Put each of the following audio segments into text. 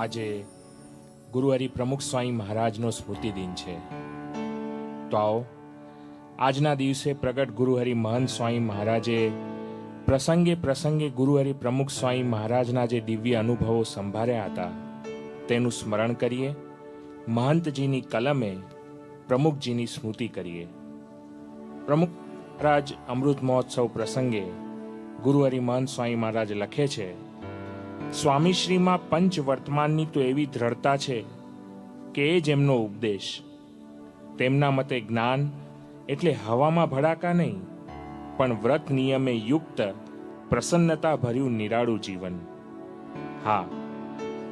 આજે ગુરુહરિ પ્રમુખ સ્વામી મહારાજનો સ્મૃતિ દિન છે. તો આવો આજના દિવસે પ્રગટ ગુરુહરિ મહંત સ્વામી મહારાજે પ્રસંગે પ્રસંગે ગુરુહરિ પ્રમુખ સ્વામી મહારાજના જે દિવ્ય અનુભવો સંભાળ્યા હતા તેનું સ્મરણ કરીએ, મહંતજીની કલમે પ્રમુખજીની સ્મૃતિ કરીએ. પ્રમુખ મહારાજ અમૃત મહોત્સવ પ્રસંગે ગુરુહરિ મહંત સ્વામી મહારાજ લખે છે, સ્વામીશ્રીમાં પંચ વર્તમાનની તો એવી દ્રઢતા છે કે એ જ એમનો ઉપદેશ. તેમના મતે જ્ઞાન એટલે હવામાં ભડાકા નહીં, પણ વ્રત નિયમે યુક્ત પ્રસન્નતા ભર્યું નિરાળું જીવન. હા,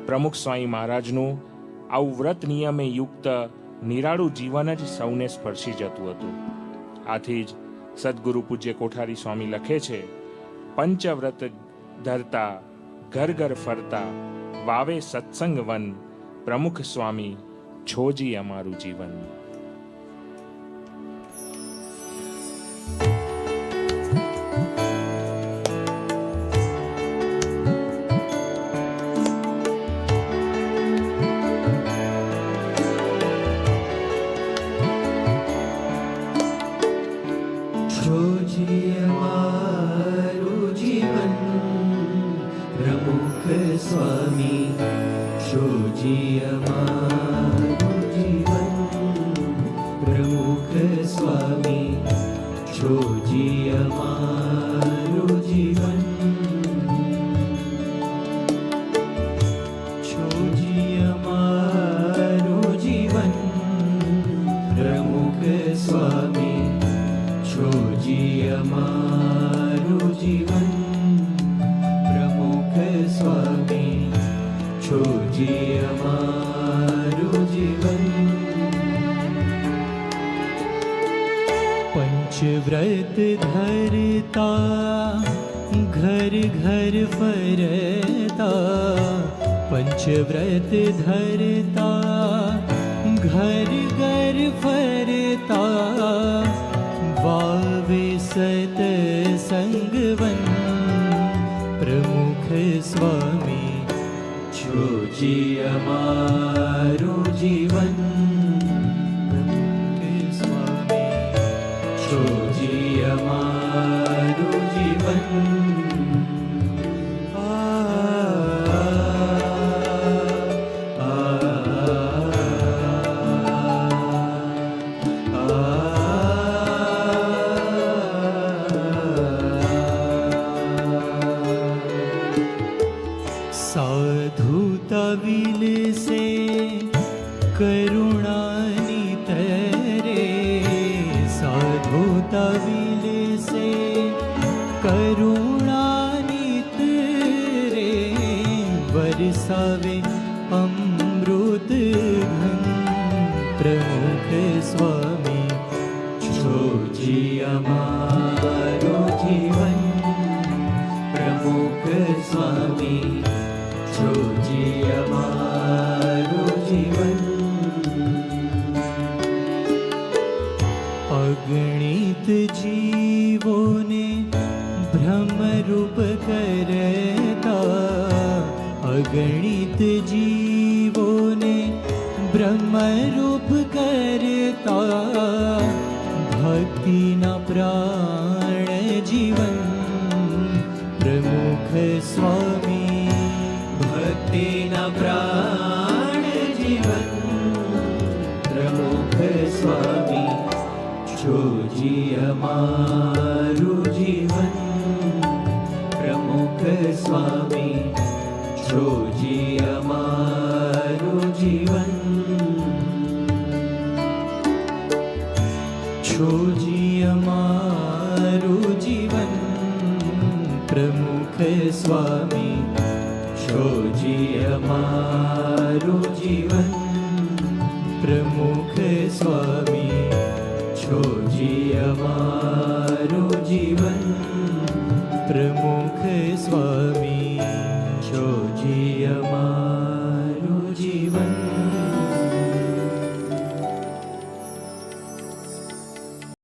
પ્રમુખ સ્વામી મહારાજનું આવું વ્રત નિયમે યુક્ત નિરાળું જીવન જ સૌને સ્પર્શી જતું હતું. આથી જ સદગુરુ પૂજ્ય કોઠારી સ્વામી લખે છે, પંચવ્રત ધરતા ઘર ઘર ફરતા વાવે સત્સંગ વન, પ્રમુખ સ્વામી છોજી અમારું જીવન. છોજી અમારું જીવન, પ્રમુખ સ્વામી છોજી અમારું જીવન, પ્રમુખ સ્વામી છોજી અમારું જીવન, છોજી અમારું જીવન, પ્રમુખ સ્વામી છોજી અમારું જીવન, પ્રમુખ સ્વામી છોજી અમારું જીવન. પંચવ્રત ધરતા ઘર ઘર ફરતા, પંચવ્રત ધરતા ઘર ઘર ફરતા વાવે સત્સંગવન, પ્રમુખ સ્વામી છોજી અમારું જીવન, પ્રમુખ સ્વામી છોજી અમારું જીવન. साधुता विलसे करुणानी तरे, साधुता विलसे करुणानी तरे, बरसावे अमृत घन, प्रमुख स्वामी छोजी અમારું જીવન, પ્રમુખ સ્વામી છોજી અમારું જીવન. અગણિત જીવોને ભ્રમરૂપ કરતા, અગણિત જીવોને બ્રહ્મરૂપ કરતા, ભક્તિના પ્રાણ જીવન, પ્રમુખ સ્વામી ભક્તિના પ્રાણ જીવન, પ્રમુખ સ્વામી છોજી અમારું જીવન, પ્રમુખ સ્વામી છોજી અમારું જીવન, છોજી અમારું જીવન, પ્રમુખ સ્વામી છોજી અમારું જીવન, પ્રમુખ સ્વામી છોજી અમારું જીવન, પ્રમુખ સ્વામી છોજી અમારું જીવન.